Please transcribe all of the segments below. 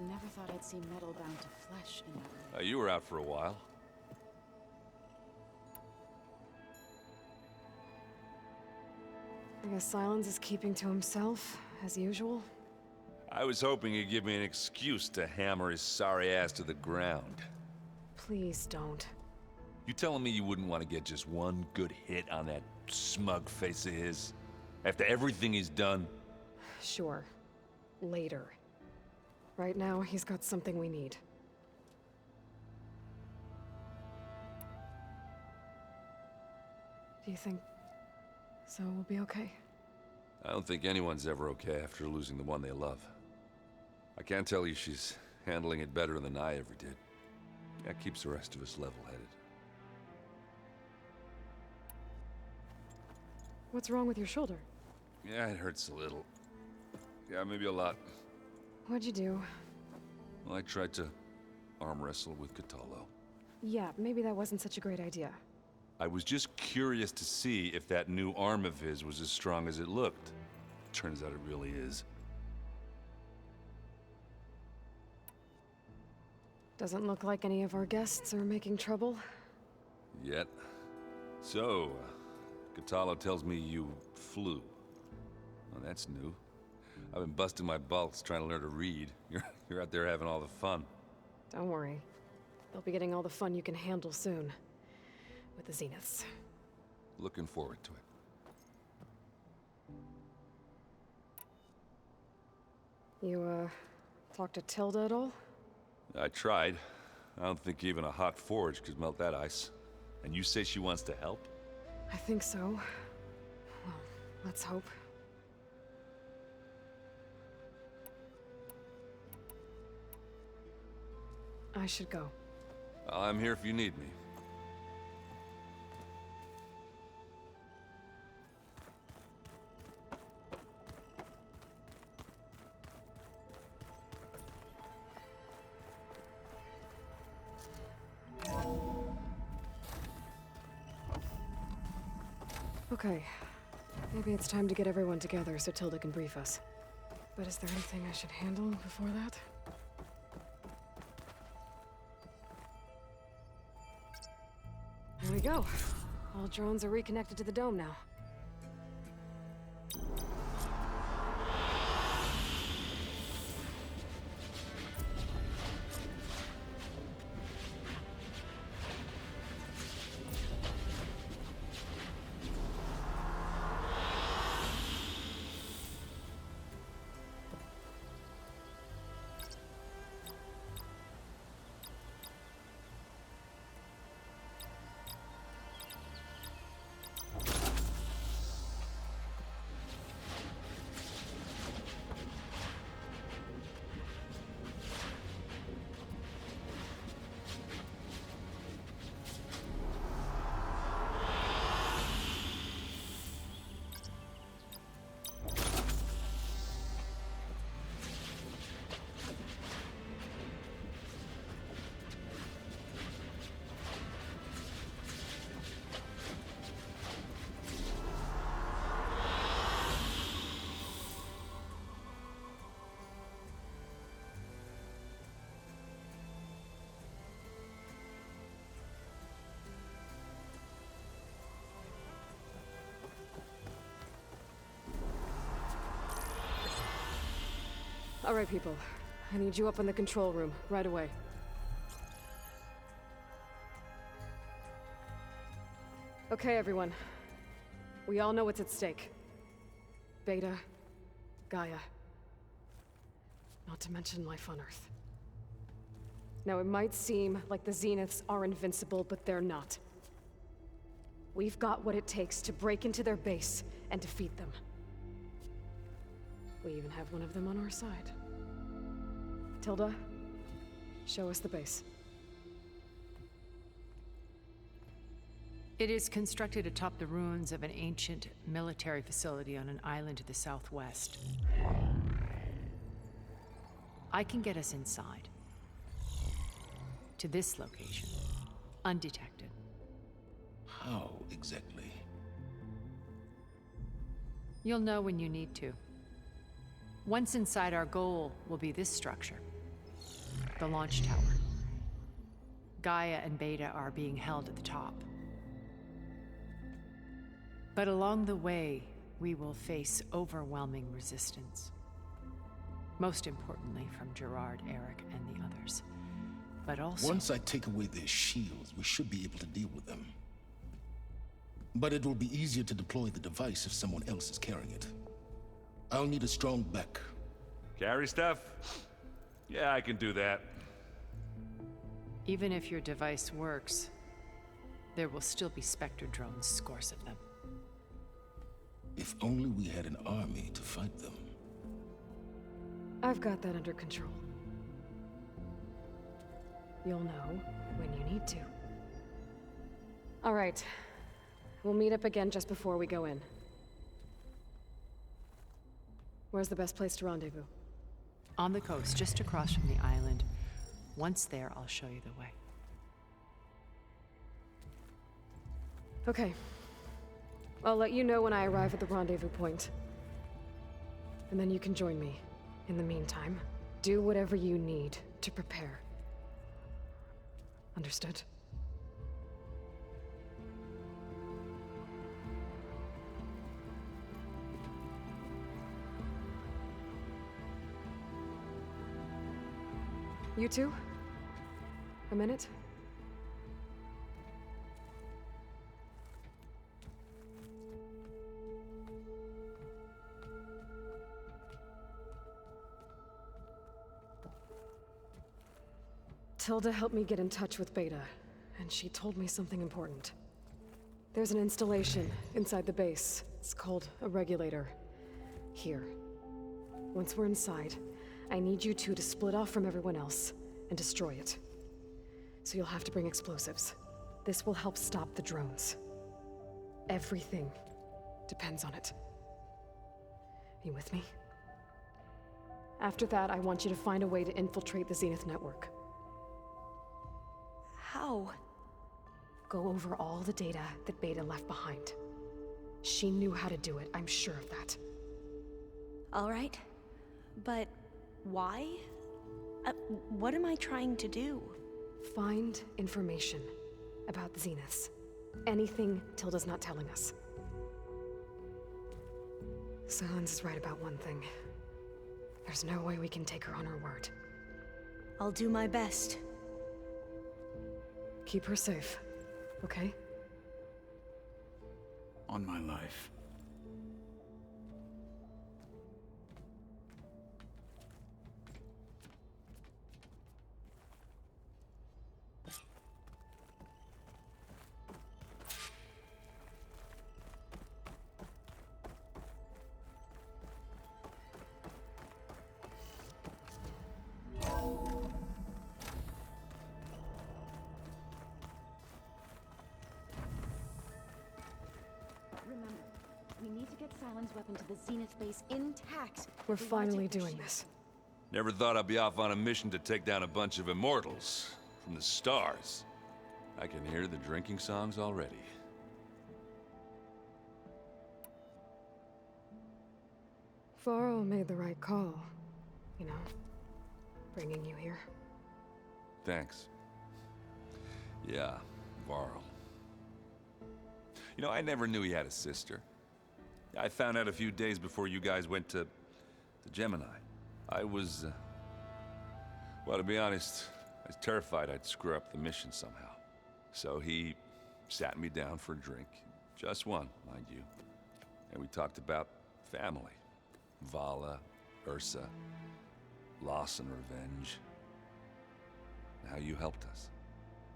Never thought I'd see metal bound to flesh in that way. You were out for a while. I guess Silence is keeping to himself, as usual. I was hoping he'd give me an excuse to hammer his sorry ass to the ground. Please don't. You telling me you wouldn't want to get just one good hit on that smug face of his? After everything he's done? Sure. Later. Right now, he's got something we need. Do you think Zoe will be okay? I don't think anyone's ever okay after losing the one they love. I can't tell you she's handling it better than I ever did. That keeps the rest of us level-headed. What's wrong with your shoulder? Yeah, it hurts a little. Yeah, maybe a lot. What'd you do? Well, I tried to arm wrestle with Catallo. Yeah, maybe that wasn't such a great idea. I was just curious to see if that new arm of his was as strong as it looked. Turns out it really is. Doesn't look like any of our guests are making trouble. Yet. So, Catallo tells me you flew. Well, that's new. I've been busting my balls trying to learn to read. You're out there having all the fun. Don't worry. You'll be getting all the fun you can handle soon. With the Zeniths. Looking forward to it. You, talked to Tilda at all? I tried. I don't think even a hot forge could melt that ice. And you say she wants to help? I think so. Well, let's hope. I should go. I'm here if you need me. Okay. Maybe it's time to get everyone together so Tilda can brief us. But is there anything I should handle before that? There we go. All drones are reconnected to the dome now. All right, people. I need you up in the control room, right away. Okay, everyone. We all know what's at stake. Beta, Gaia. Not to mention life on Earth. Now, it might seem like the Zeniths are invincible, but they're not. We've got what it takes to break into their base and defeat them. We even have one of them on our side. Tilda, show us the base. It is constructed atop the ruins of an ancient military facility on an island to the southwest. I can get us inside. To this location. Undetected. How exactly? You'll know when you need to. Once inside, our goal will be this structure. the launch tower. Gaia and Beta are being held at the top. But along the way, we will face overwhelming resistance. Most importantly from Gerard, Eric, and the others. But also... Once I take away their shields, we should be able to deal with them. But it will be easier to deploy the device if someone else is carrying it. I'll need a strong back. Carry stuff? Yeah, I can do that. Even if your device works, there will still be Spectre drones, scores of them. If only we had an army to fight them. I've got that under control. You'll know when you need to. All right. We'll meet up again just before we go in. Where's the best place to rendezvous? On the coast, just across from the island. Once there, I'll show you the way. Okay. I'll let you know when I arrive at the rendezvous point. And then you can join me. In the meantime, do whatever you need to prepare. Understood? You two? A minute? Tilda helped me get in touch with Beta, and she told me something important. There's an installation inside the base. It's called a regulator. Here. Once we're inside, I need you two to split off from everyone else and destroy it. So you'll have to bring explosives. This will help stop the drones. Everything depends on it. Are you with me? After that, I want you to find a way to infiltrate the Zenith network. How? Go over all the data that Beta left behind. She knew how to do it, I'm sure of that. All right. But why? What am I trying to do? Find information about the Zeniths. Anything Tilda's not telling us. Silence is right about one thing. There's no way we can take her on her word. I'll do my best. Keep her safe, okay? On my life. Remember, we need to get Silent's weapon to the Zenith base intact. We're finally doing this. Never thought I'd be off on a mission to take down a bunch of immortals from the stars. I can hear the drinking songs already. Varl made the right call. You know, bringing you here. Thanks. Yeah, Varl. You know, I never knew he had a sister. I found out a few days before you guys went to Gemini. I was, well, to be honest, I was terrified I'd screw up the mission somehow. So he sat me down for a drink. Just one, mind you. And we talked about family. Vala, Ursa, loss and revenge. And how you helped us.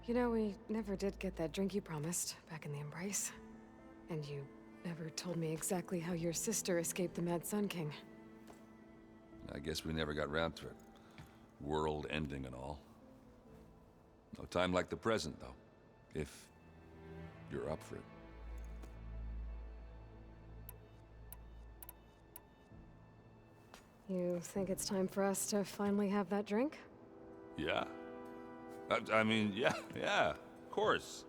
You know, we never did get that drink you promised back in the Embrace. And you never told me exactly how your sister escaped the Mad Sun King. I guess we never got round to it. World ending and all. No time like the present, though. If you're up for it. You think it's time for us to finally have that drink? Yeah. I mean, yeah, of course.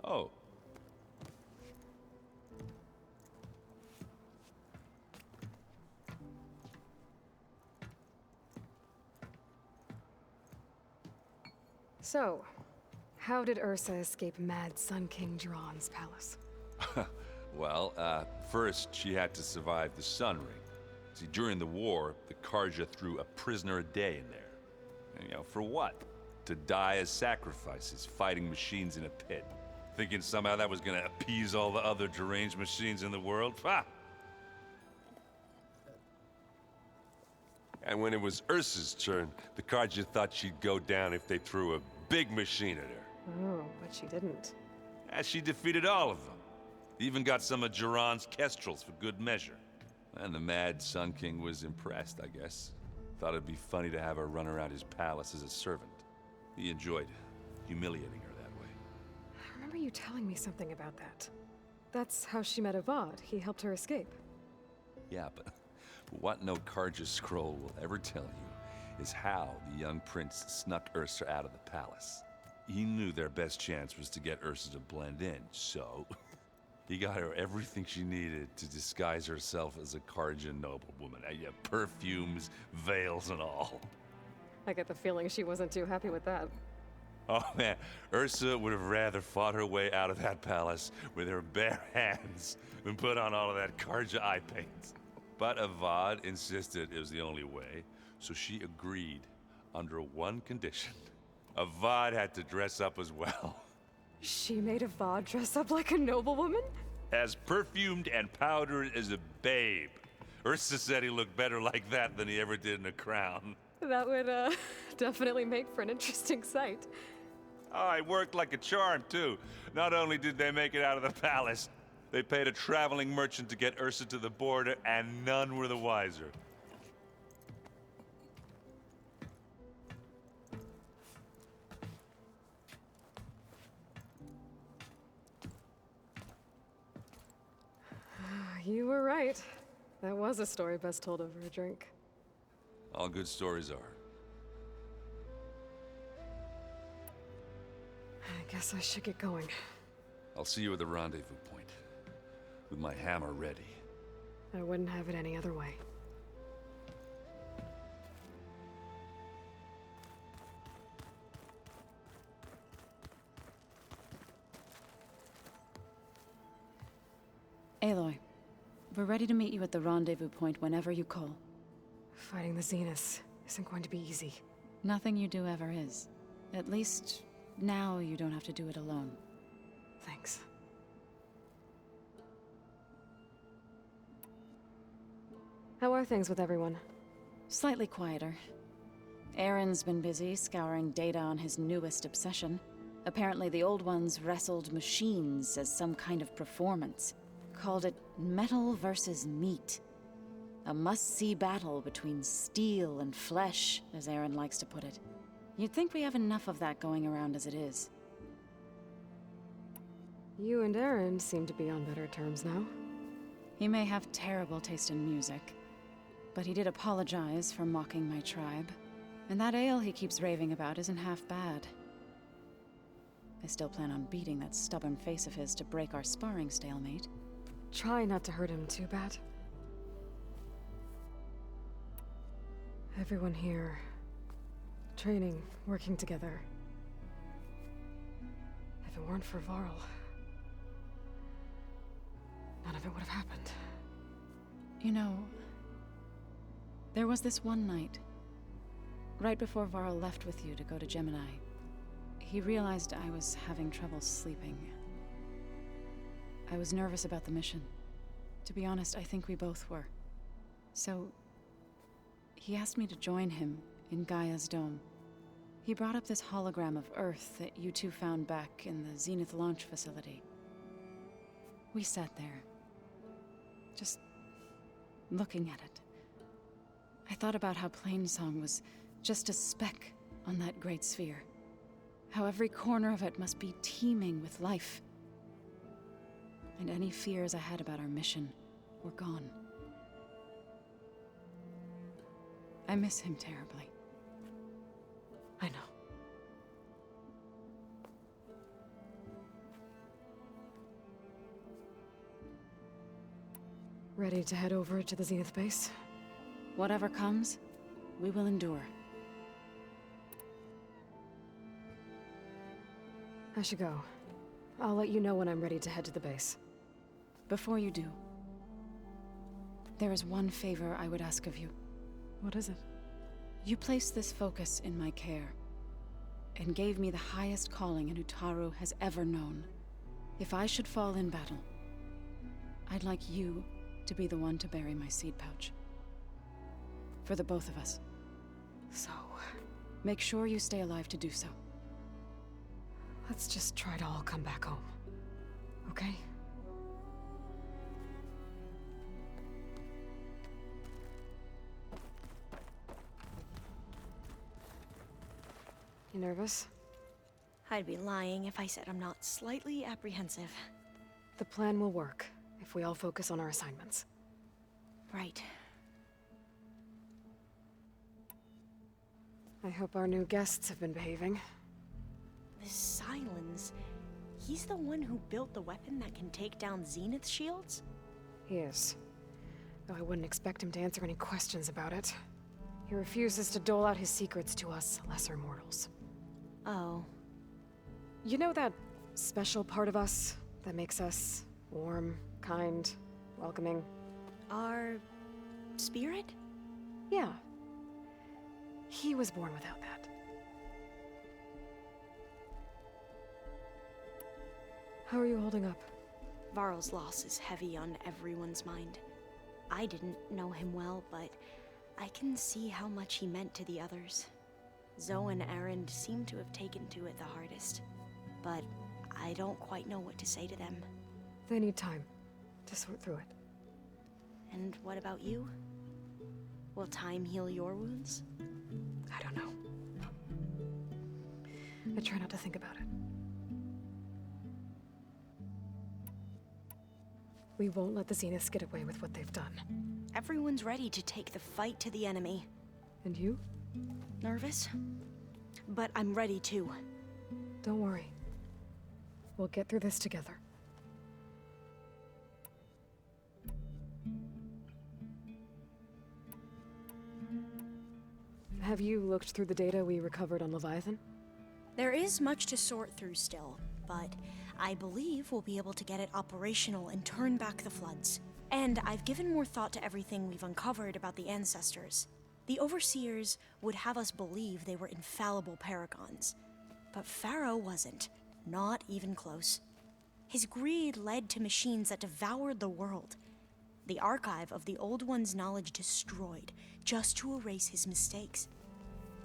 Oh. So, how did Ursa escape Mad Sun King Jiran's palace? Well, first she had to survive the Sun Ring. See, during the war, the Karja threw a prisoner a day in there. And, you know, for what? To die as sacrifices, fighting machines in a pit. Thinking somehow that was gonna appease all the other deranged machines in the world? Ha! And when it was Ursa's turn, the Karja thought she'd go down if they threw a big machine at her. Oh, but she didn't. And she defeated all of them. Even got some of Jiran's kestrels for good measure. And the Mad Sun King was impressed, I guess. Thought it'd be funny to have her run around his palace as a servant. He enjoyed humiliating her that way. I remember you telling me something about that. That's how she met Avad. He helped her escape. Yeah, but what no Karja scroll will ever tell you is how the young prince snuck Ursa out of the palace. He knew their best chance was to get Ursa to blend in, so he got her everything she needed to disguise herself as a Karja noblewoman. Yeah, perfumes, veils, and all. I get the feeling she wasn't too happy with that. Oh man, Ursa would have rather fought her way out of that palace with her bare hands than put on all of that Karja eye paint. But Avad insisted it was the only way, so she agreed under one condition. Avad had to dress up as well. She made Avad dress up like a noblewoman? As perfumed and powdered as a babe. Ursa said he looked better like that than he ever did in a crown. That would, definitely make for an interesting sight. Oh, it worked like a charm, too. Not only did they make it out of the palace, they paid a traveling merchant to get Ursa to the border, and none were the wiser. You were right. That was a story best told over a drink. All good stories are. I guess I should get going. I'll see you at the rendezvous point, with my hammer ready. I wouldn't have it any other way. Aloy, we're ready to meet you at the rendezvous point whenever you call. Fighting the Zeniths isn't going to be easy. Nothing you do ever is. At least, now you don't have to do it alone. Thanks. How are things with everyone? Slightly quieter. Aaron's been busy scouring data on his newest obsession. Apparently the old ones wrestled machines as some kind of performance. Called it metal versus meat. A must-see battle between steel and flesh, as Aaron likes to put it. You'd think we have enough of that going around as it is. You and Aaron seem to be on better terms now. He may have terrible taste in music, but he did apologize for mocking my tribe. And that ale he keeps raving about isn't half bad. I still plan on beating that stubborn face of his to break our sparring stalemate. Try not to hurt him too bad. Everyone here, training, working together. If it weren't for Varl, none of it would have happened. You know, there was this one night, right before Varl left with you to go to Gemini. He realized I was having trouble sleeping. I was nervous about the mission. To be honest, I think we both were. So, he asked me to join him in Gaia's dome. He brought up this hologram of Earth that you two found back in the Zenith launch facility. We sat there, just looking at it. I thought about how Plainsong was just a speck on that great sphere. How every corner of it must be teeming with life. And any fears I had about our mission were gone. I miss him terribly. I know. Ready to head over to the Zenith base? Whatever comes, we will endure. I should go. I'll let you know when I'm ready to head to the base. Before you do, there is one favor I would ask of you. What is it? You placed this focus in my care, and gave me the highest calling an Utaru has ever known. If I should fall in battle, I'd like you to be the one to bury my seed pouch. For the both of us. So, Make sure you stay alive to do so. let's just try to all come back home. Okay? You nervous? I'd be lying if I said I'm not slightly apprehensive. The plan will work if we all focus on our assignments. Right. I hope our new guests have been behaving. This Silence, he's the one who built the weapon that can take down Zenith shields? He is. Though I wouldn't expect him to answer any questions about it. He refuses to dole out his secrets to us lesser mortals. Oh. You know that special part of us that makes us warm, kind, welcoming? Our spirit? Yeah. He was born without that. How are you holding up? Varl's loss is heavy on everyone's mind. I didn't know him well, but I can see how much he meant to the others. Zoe and Erend seem to have taken to it the hardest, but I don't quite know what to say to them. They need time to sort through it. And what about you? Will time heal your wounds? I don't know. I try not to think about it. We won't let the Zeniths get away with what they've done. Everyone's ready to take the fight to the enemy. And you? Nervous? But I'm ready too. Don't worry. We'll get through this together. Have you looked through the data we recovered on Leviathan? There is much to sort through still, but I believe we'll be able to get it operational and turn back the floods. And I've given more thought to everything we've uncovered about the ancestors. The Overseers would have us believe they were infallible paragons. But Pharaoh wasn't. Not even close. His greed led to machines that devoured the world. The archive of the Old One's knowledge destroyed, just to erase his mistakes.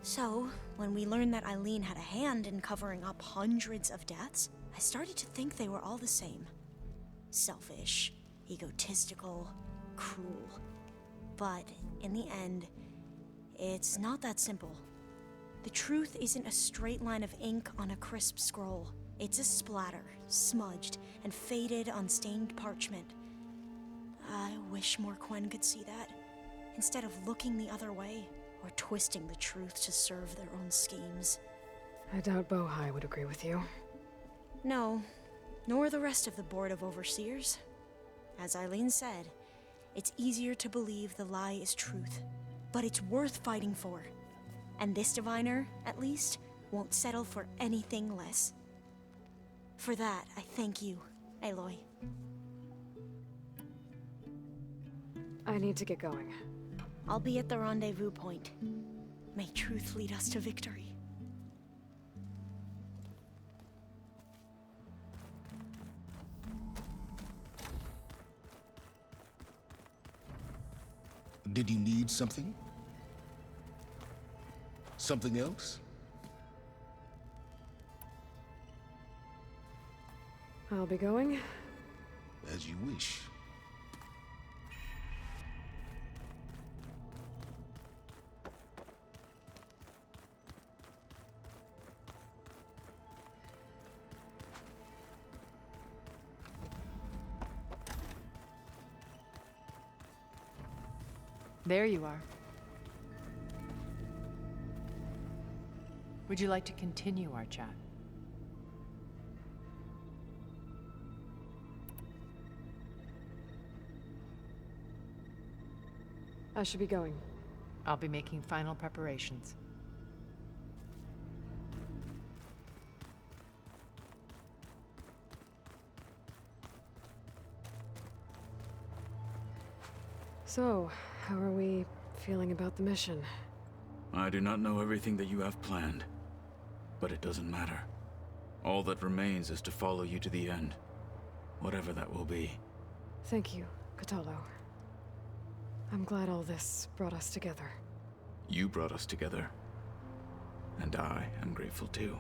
So, when we learned that Eileen had a hand in covering up hundreds of deaths, I started to think they were all the same. Selfish, egotistical, cruel. But in the end, it's not that simple. The truth isn't a straight line of ink on a crisp scroll. It's a splatter, smudged and faded on stained parchment. I wish more Quen could see that, instead of looking the other way, or twisting the truth to serve their own schemes. I doubt Bohai would agree with you. No, nor the rest of the Board of Overseers. As Eileen said, it's easier to believe the lie is truth, but it's worth fighting for. And this diviner, at least, won't settle for anything less. For that, I thank you, Aloy. I need to get going. I'll be at the rendezvous point. May truth lead us to victory. Did you need something? Something else? I'll be going. As you wish. There you are. Would you like to continue our chat? I should be going. I'll be making final preparations. So, how are we feeling about the mission? I do not know everything that you have planned, but it doesn't matter. All that remains is to follow you to the end, whatever that will be. Thank you, Kotallo. I'm glad all this brought us together. You brought us together, and I am grateful too.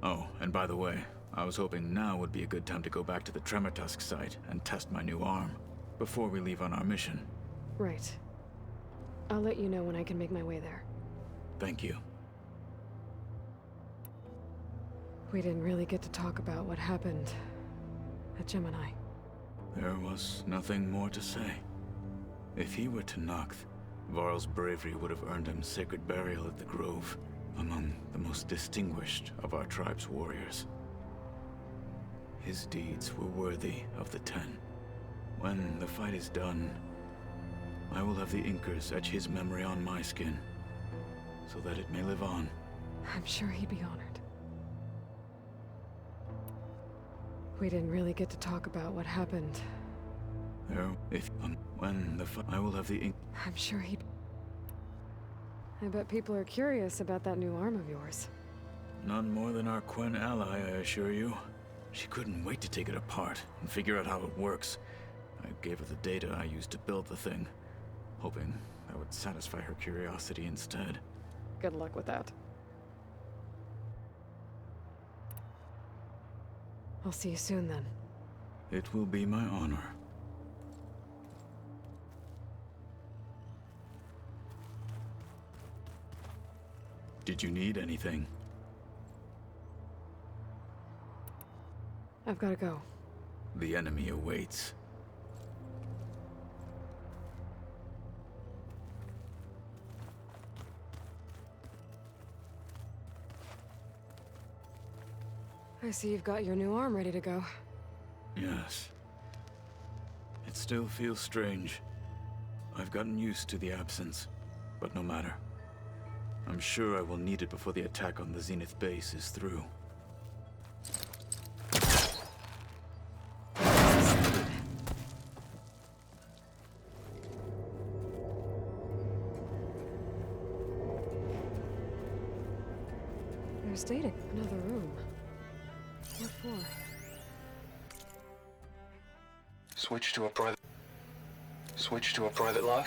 Oh, and by the way, I was hoping now would be a good time to go back to the Tremortusk site and test my new arm, before we leave on our mission. Right. I'll let you know when I can make my way there. Thank you. We didn't really get to talk about what happened at Gemini. There was nothing more to say. If he were to Noct, Varl's bravery would have earned him sacred burial at the Grove, among the most distinguished of our tribe's warriors. His deeds were worthy of the Ten. When the fight is done, I will have the Inkers etch his memory on my skin, so that it may live on. I'm sure he'd be honored. We didn't really get to talk about what happened. I will have the ink. I'm sure he'd... I bet people are curious about that new arm of yours. None more than our Quen ally, I assure you. She couldn't wait to take it apart and figure out how it works. I gave her the data I used to build the thing, hoping that would satisfy her curiosity instead. Good luck with that. I'll see you soon then. It will be my honor. Did you need anything? I've gotta go. The enemy awaits. I see you've got your new arm ready to go. Yes. It still feels strange. I've gotten used to the absence, but no matter. I'm sure I will need it before the attack on the Zenith base is through. There's data. Another room. What for? Switch to a private log?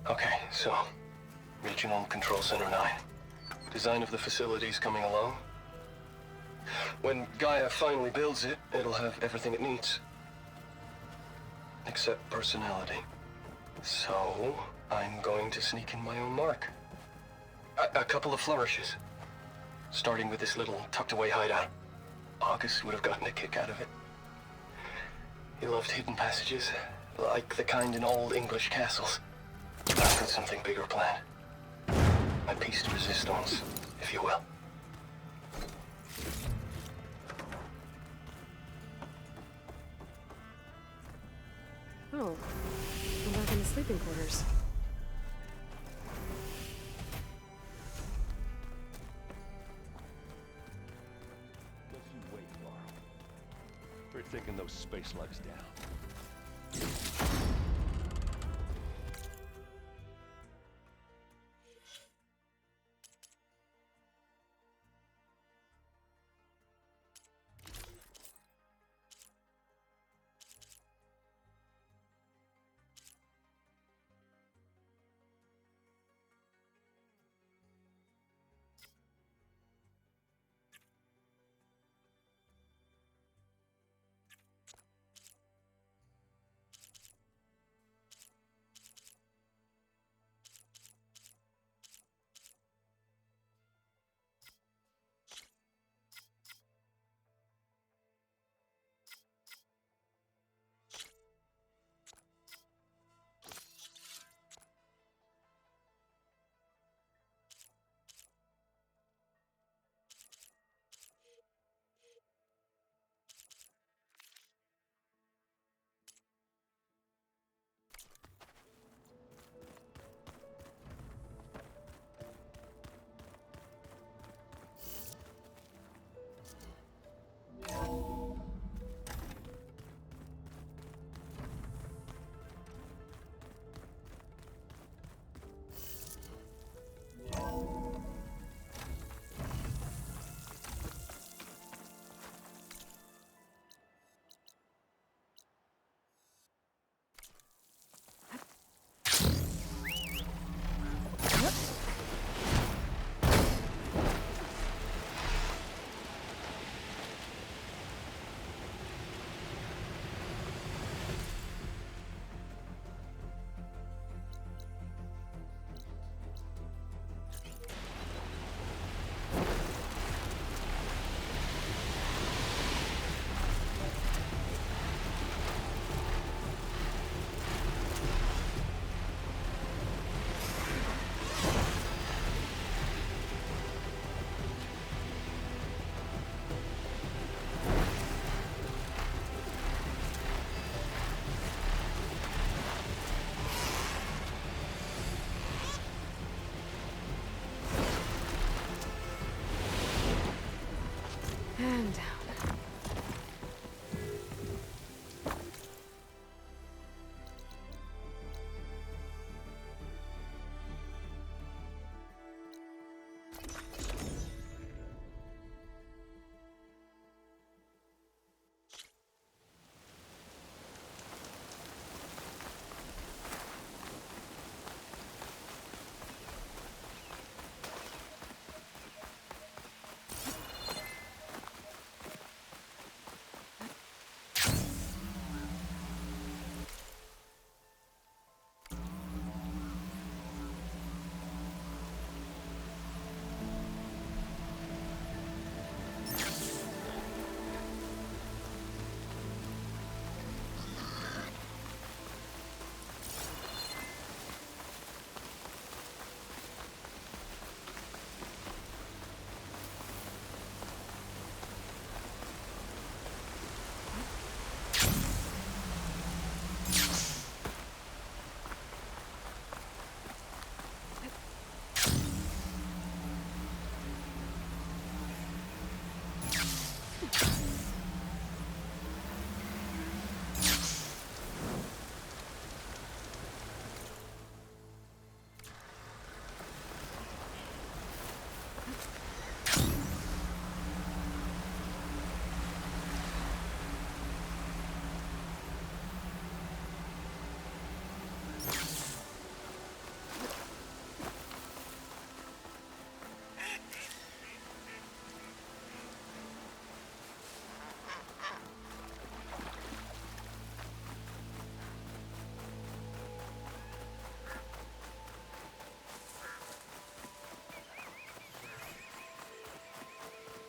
Okay, so Regional Control Center 9. Design of the facility's coming along. When Gaia finally builds it, it'll have everything it needs. Except personality. So, I'm going to sneak in my own mark. A couple of flourishes. Starting with this little tucked-away hideout. August would have gotten a kick out of it. He loved hidden passages, like the kind in old English castles. I've got something bigger planned. My piece de resistance, if you will. Oh, I'm back in the sleeping quarters. Just you wait, Varl. We're taking those space lugs down. And down.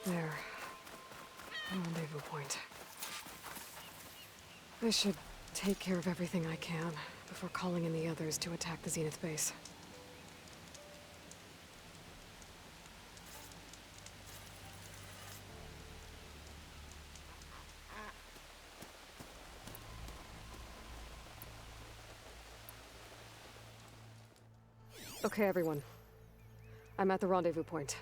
There. Rendezvous point. I should take care of everything I can before calling in the others to attack the Zenith base. Okay, everyone. I'm at the rendezvous point.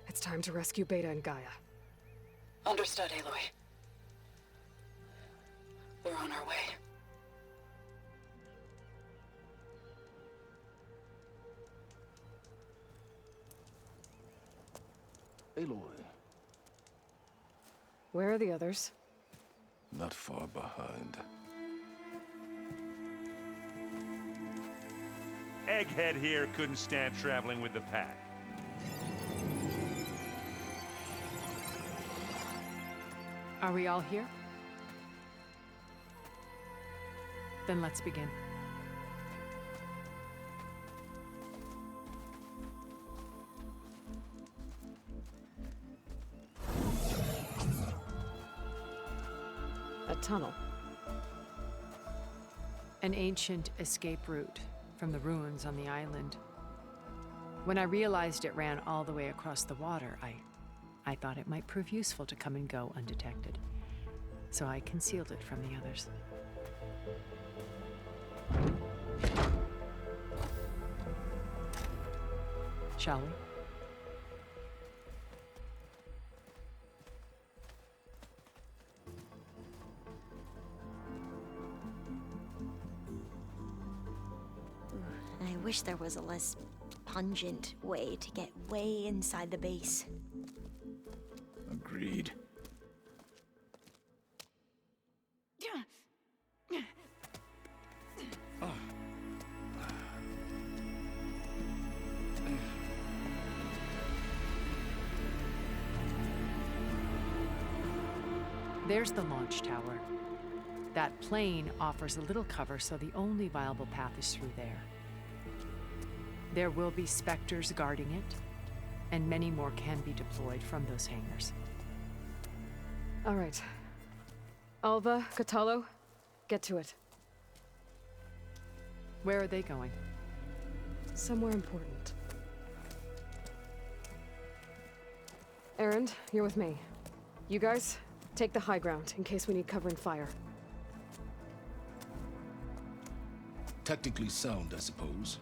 It's time to rescue Beta and Gaia. Understood, Aloy. We're on our way. Aloy, Where are the others? not far behind. Egghead here couldn't stand traveling with the pack. Are we all here? Then let's begin. A tunnel. An ancient escape route from the ruins on the island. When I realized it ran all the way across the water, I thought it might prove useful to come and go undetected. So I concealed it from the others. Shall we? I wish there was a less pungent way to get way inside the base. Agreed. There's the launch tower. That plane offers a little cover, so the only viable path is through there. There will be specters guarding it, and many more can be deployed from those hangars. All right. Alva, Catalo, get to it. Where are they going? Somewhere important. Erend, you're with me. You guys, take the high ground in case we need covering fire. Tactically sound, I suppose.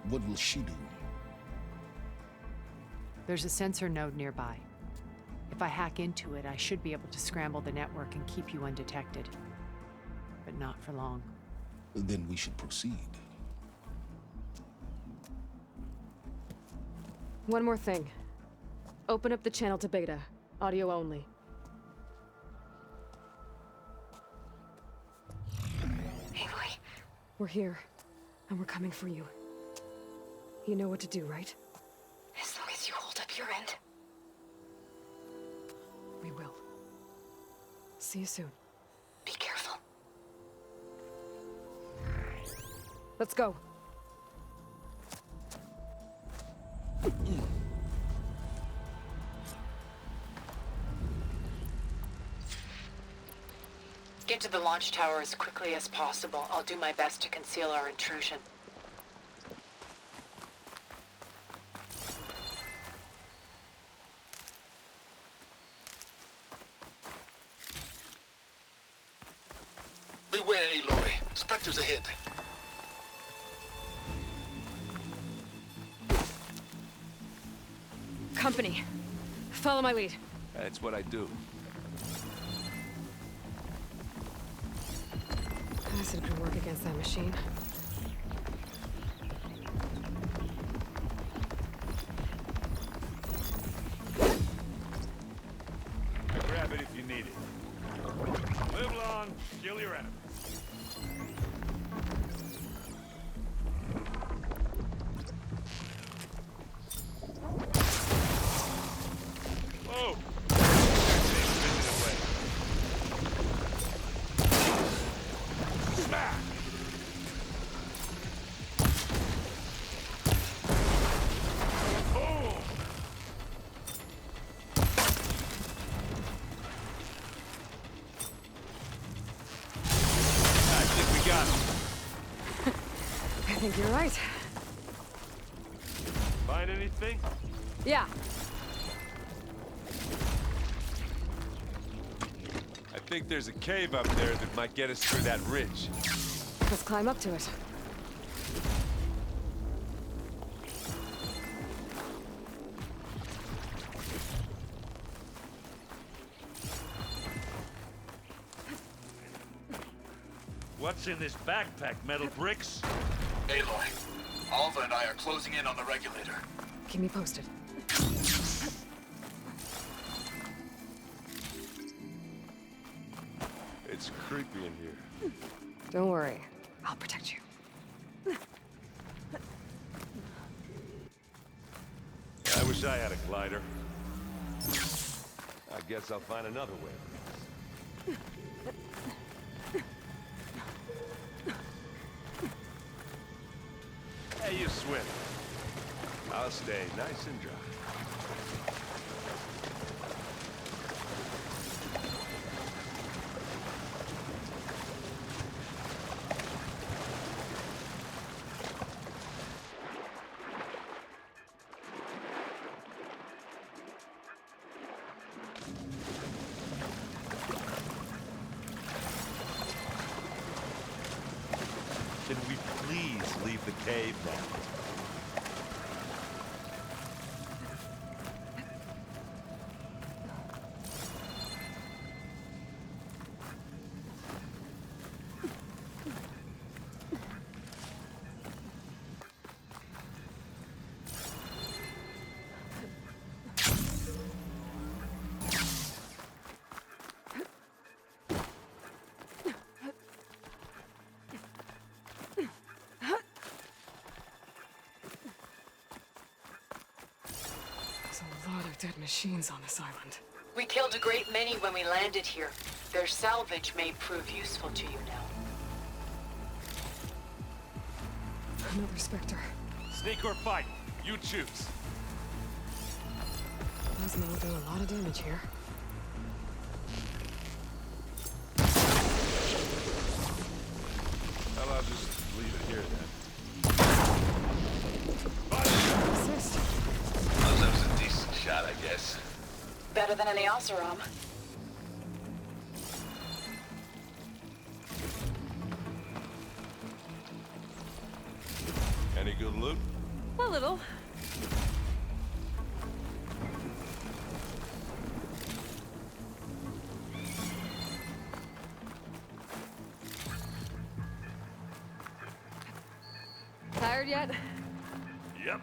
What will she do? There's a sensor node nearby. If I hack into it, I should be able to scramble the network and keep you undetected. But not for long. Then we should proceed. One more thing. Open up the channel to Beta. Audio only. Aloy. We're here, and we're coming for you. You know what to do, right? As long as you hold up your end. We will. See you soon. Be careful. Let's go. Get to the launch tower as quickly as possible. I'll do my best to conceal our intrusion. Beware, Aloy. Spectres ahead. Company. Follow my lead. That's what I do. Acid could work against that machine. Grab it if you need it. Live long, kill your enemies. Whoa! Smack! Boom! I think we got him. I think you're right. Find anything? Yeah. I think there's a cave up there that might get us through that ridge. Let's climb up to it. What's in this backpack? Metal bricks? Aloy, Alva and I are closing in on the regulator. Keep me posted. It's creepy in here. Don't worry. I'll protect you. I wish I had a glider. I guess I'll find another way. Hey, you swim. I'll stay nice and dry. Can we please leave the cave now? There's a lot of dead machines on this island. We killed a great many when we landed here. Their salvage may prove useful to you now. Another Spectre. Sneak or fight? You choose. Those men will do a lot of damage here. Well, I'll just leave it here then. Assist. Well, that was a decent shot, I guess. Better than any Oseram. Any good loot? A little. tired yet? Yep.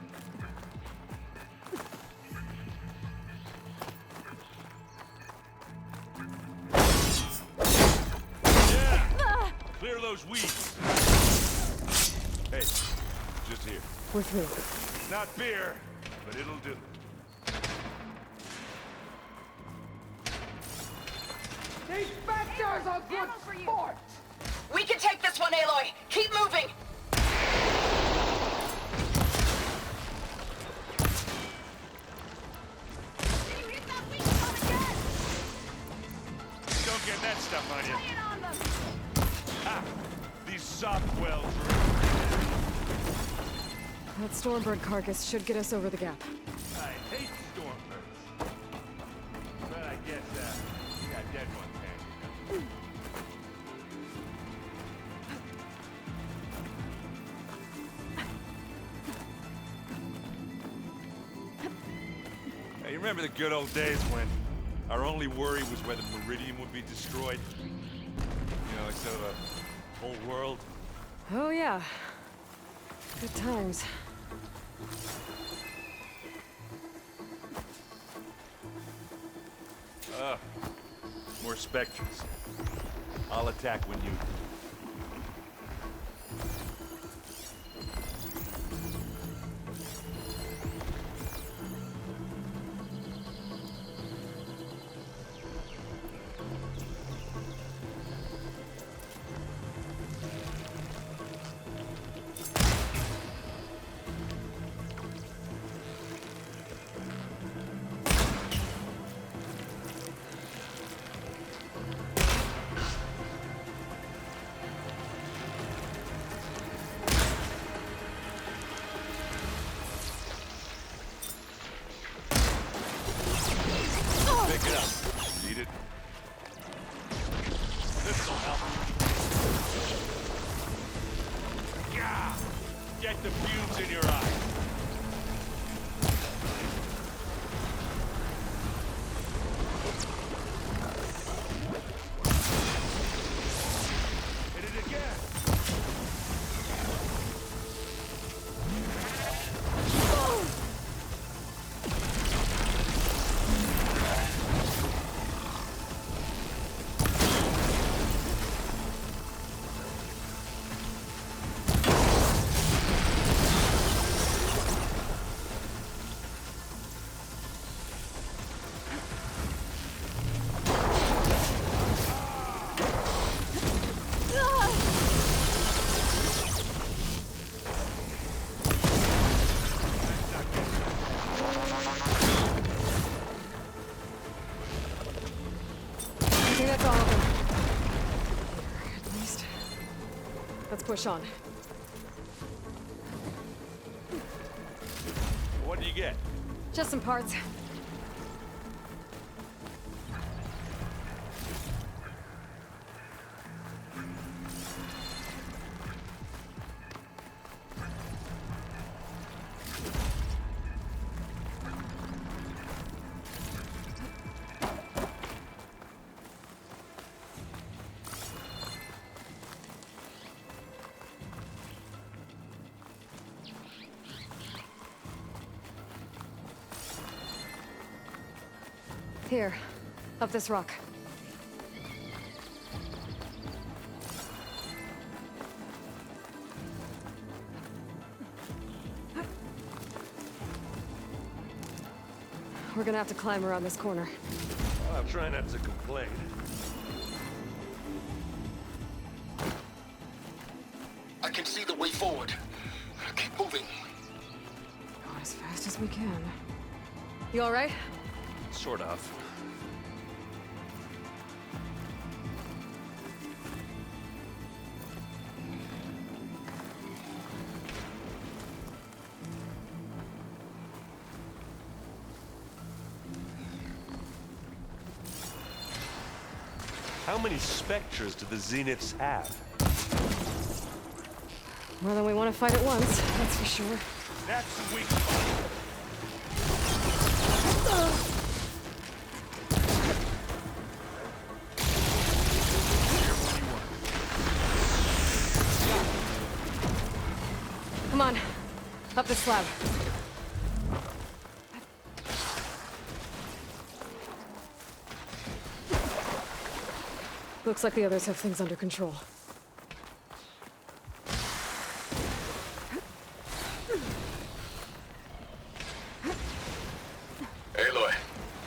Yeah! Clear those weeds. Hey, just here. We're through. Not beer, but it'll do. These specters are good sport! We can take this one, Aloy! Keep moving! Don't get that stuff on you. Ah, these soft wells. That Stormbird carcass should get us over the gap. I hate stormbirds. But I guess, we got dead ones handy. Hey, you remember the good old days when our only worry was whether Meridian would be destroyed? You know, instead of a whole world? Oh yeah. Good times. More specters. I'll attack when you... Pick it up. Need it? This'll help. Gah! Get the fumes in your eye. Hit it again. I think that's all of them. At least. Let's push on. What do you get? Just some parts. Here, up this rock. We're gonna have to climb around this corner. Well, I'll try not to complain. I can see the way forward. Keep moving. Go as fast as we can. You all right? Sort of. How many specters do the Zeniths have? More than we want to fight at once, that's for sure. That's the weak spot. Come on. Up the slab. Looks like the others have things under control. Aloy,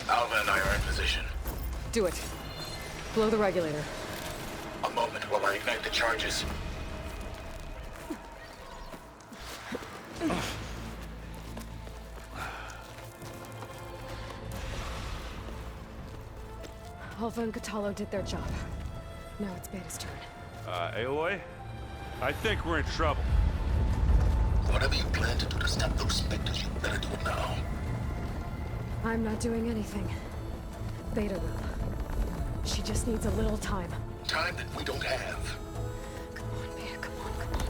Alva and I are in position. Do it. Blow the regulator. A moment while I ignite the charges. Alva and Catalo did their job. Now it's Beta's turn. Aloy? I think we're in trouble. Whatever you plan to do to stop those specters, you better do it now. I'm not doing anything. Beta will. She just needs a little time. Time that we don't have. Come on, Beta, come on, come on.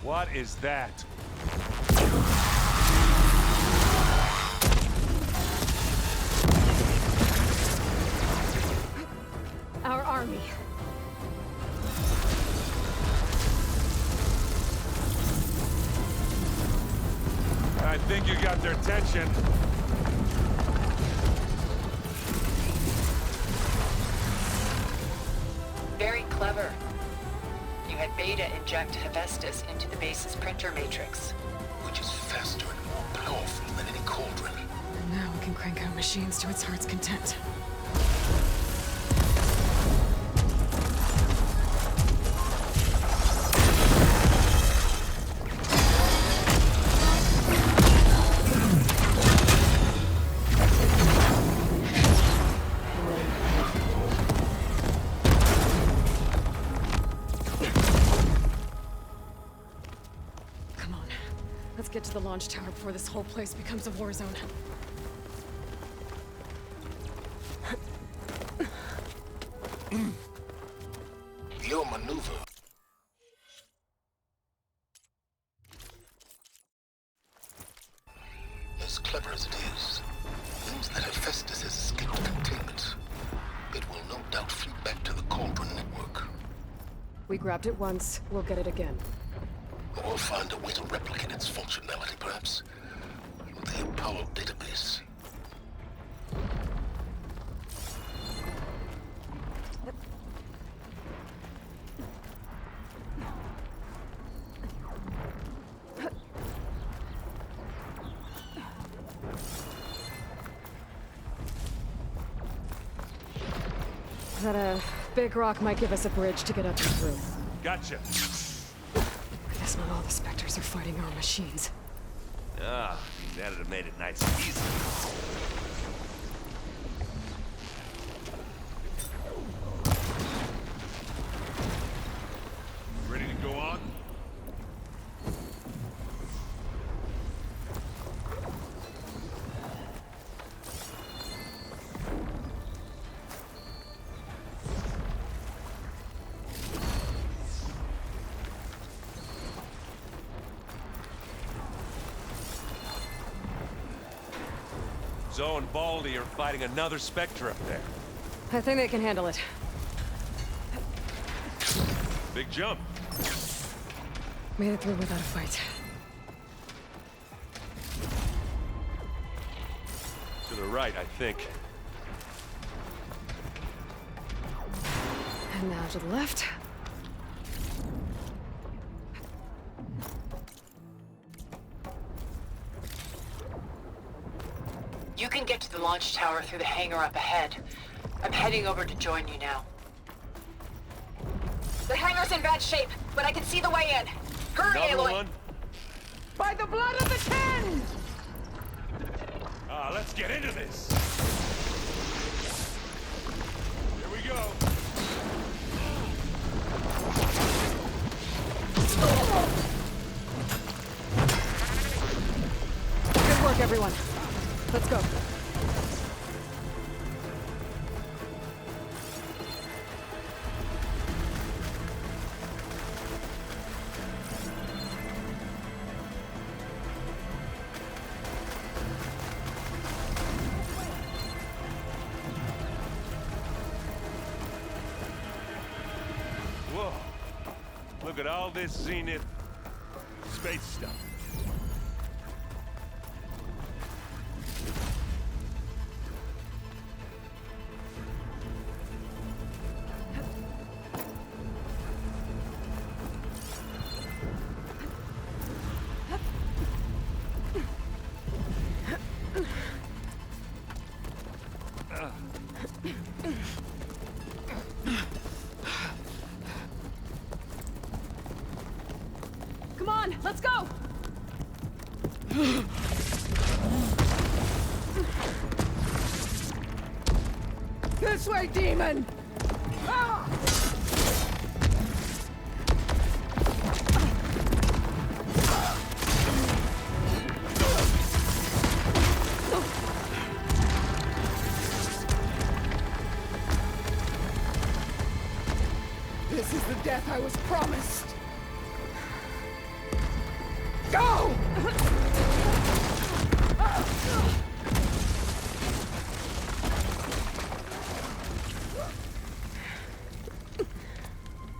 What is that? Our army. I think you got their attention. Very clever. You had Beta inject Hephaestus into the base's printer matrix. Which is faster and more powerful than any cauldron. And now we can crank out machines to its heart's content. Get to the launch tower before this whole place becomes a war zone. Your maneuver. As clever as it is, means that Hephaestus has escaped containment. It will no doubt flee back to the Cauldron network. We grabbed it once, we'll get it again. Or find a way to replicate its functionality, perhaps. The Apollo database. That big rock might give us a bridge to get up and through. Gotcha. I guess not all the specters are fighting our machines. Ah, that'd have made it nice and easy. Ready to go on? Zoe and Baldy are fighting another Spectre up there. I think they can handle it. Big jump. Made it through without a fight. To the right, I think. And now to the left. You can get to the launch tower through the hangar up ahead. I'm heading over to join you now. The hangar's in bad shape, but I can see the way in. Hurry, Another Aloy! one. By the blood of the Ten! Let's get into this. Here we go. Good work, everyone. Let's go. at all this zenith space stuff. Come on, let's go! This way, demon! Ah! This is the death I was promised. Go!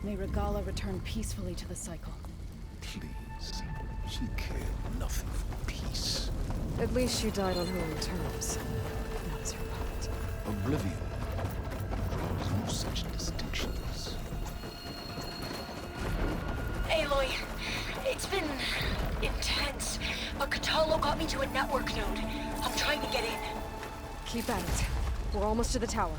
May Regala return peacefully to the cycle. Please. She cared nothing for peace. At least she died on her own terms. That was her fault. Oblivion draws no such distinctions. Aloy, it's been intense, but Catalo got me to a network node. I'm trying to get in. Keep at it. We're almost to the tower.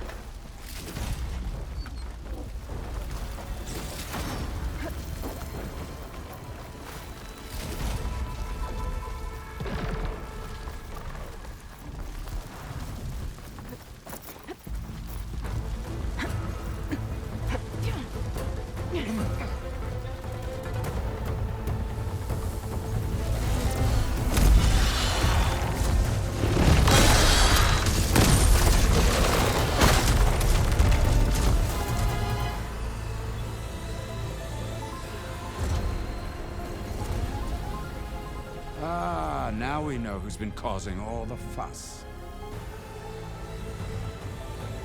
Now we know who's been causing all the fuss.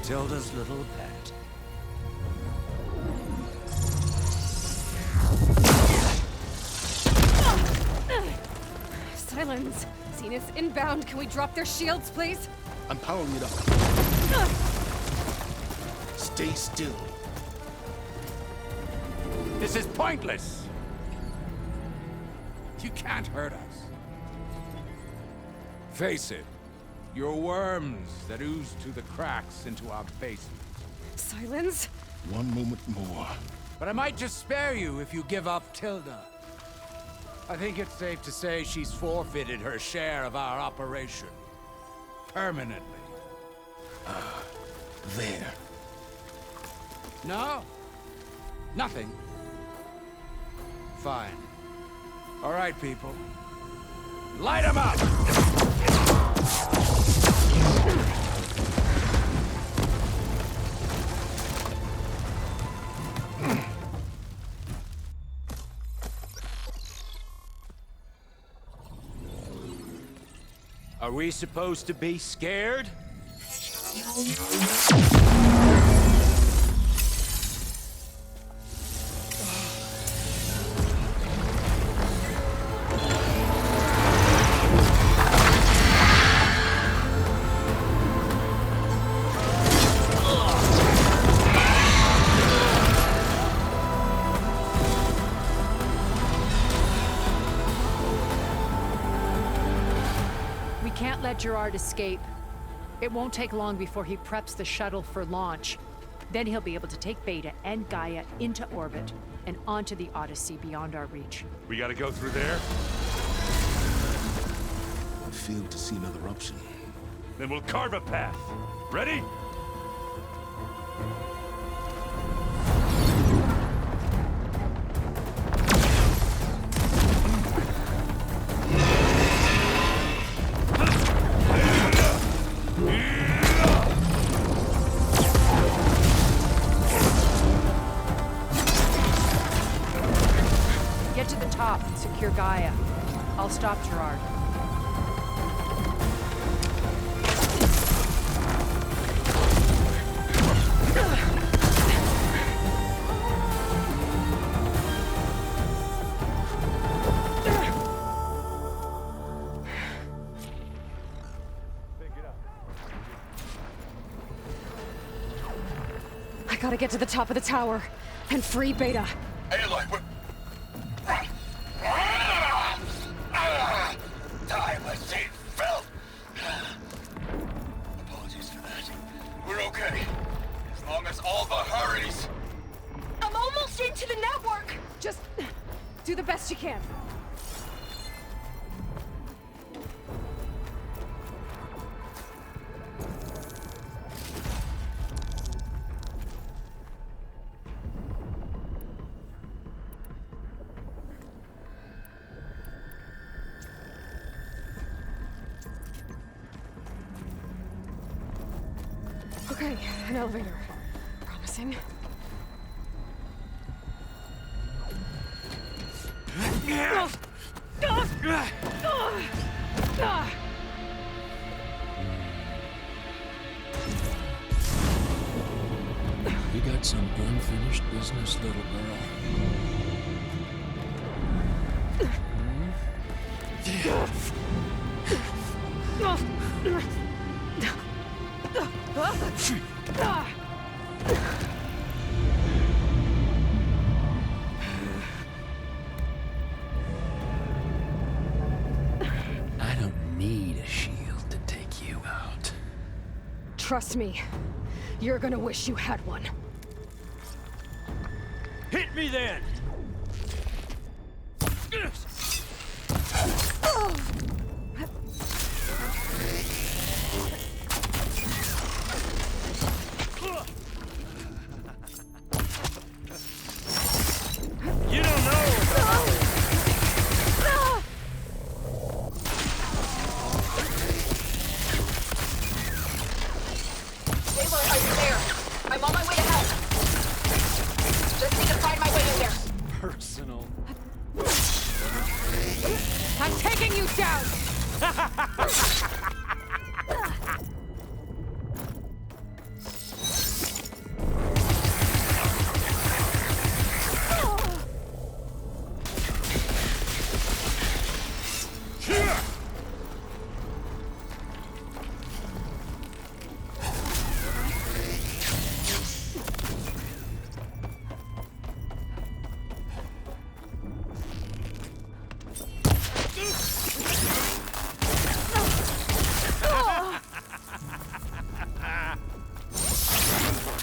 Tilda's little pet. Silence! Zenith's inbound. Can we drop their shields, please? I'm powering it up. Stay still. This is pointless! You can't hurt us. Face it, you're worms that ooze through the cracks into our basement. Silence? One moment more. But I might just spare you if you give up Tilda. I think it's safe to say she's forfeited her share of our operation. Permanently. There. No? Nothing? Fine. All right, people. Light 'em up! Are we supposed to be scared? Can't let Gerard escape. It won't take long before he preps the shuttle for launch. Then he'll be able to take Beta and Gaia into orbit and onto the Odyssey beyond our reach. We gotta go through there? I failed to see another option. Then we'll carve a path. Ready? Get to the top and secure Gaia. I'll stop Gerard. I gotta get to the top of the tower and free Beta. Aloy, die, my saint filth! Apologies for that. We're okay. As long as Alva hurries. I'm almost into the network! Just do the best you can. Okay, an elevator. Promising. You got some unfinished business, little girl. I don't need a shield to take you out. Trust me, you're gonna wish you had one. Hit me then! You don't know! Aloy, are you there? I'm on my way to help. Just need to find my way in there. Personal. I'm taking you down!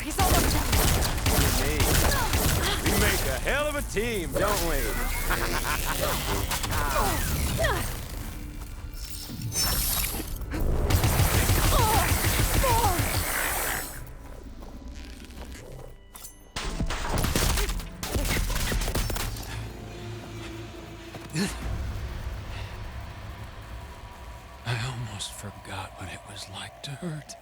He's almost down. We make a hell of a team, don't we? I almost forgot what it was like to hurt.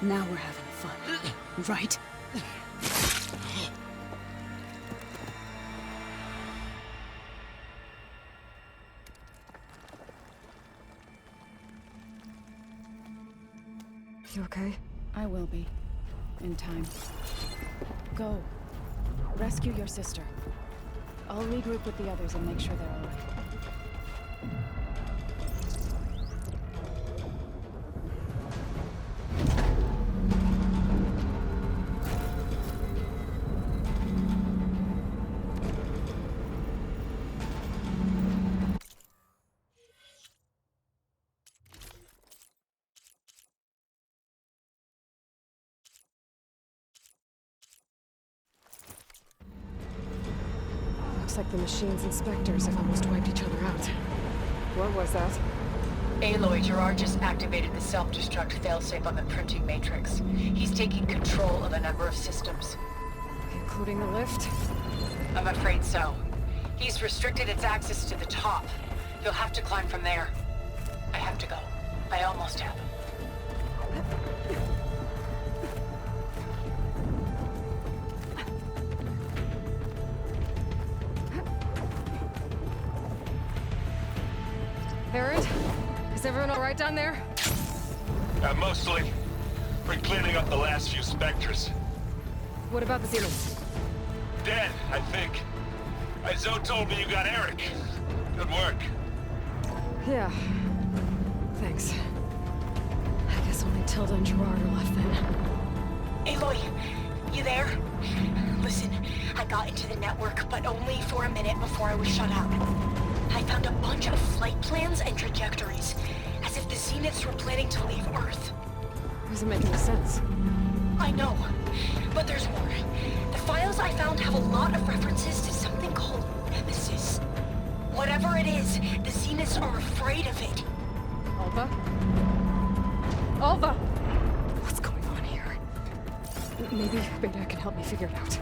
Now we're having fun, right? You okay? I will be. In time. Go. Rescue your sister. I'll regroup with the others and make sure they're alright. Looks like the machine's inspectors have almost wiped each other out. What was that? Aloy, Gerard just activated the self-destruct failsafe on the printing matrix. He's taking control of a number of systems. Including the lift? I'm afraid so. He's restricted its access to the top. You'll have to climb from there. I have to go. I almost have. Aaron? Is everyone alright down there? Mostly. We're cleaning up the last few specters. What about the Xenons? Dead, I think. Zoe told me you got Eric. Good work. Yeah. Thanks. I guess only Tilda and Gerard are left then. Aloy, you there? Listen, I got into the network, but only for a minute before I was shut out. I found a bunch of flight plans and trajectories, as if the Zeniths were planning to leave Earth. Doesn't make any sense. I know, but there's more. The files I found have a lot of references to something called Nemesis. Whatever it is, the Zeniths are afraid of it. Alva? Alva! What's going on here? Maybe Beta can help me figure it out.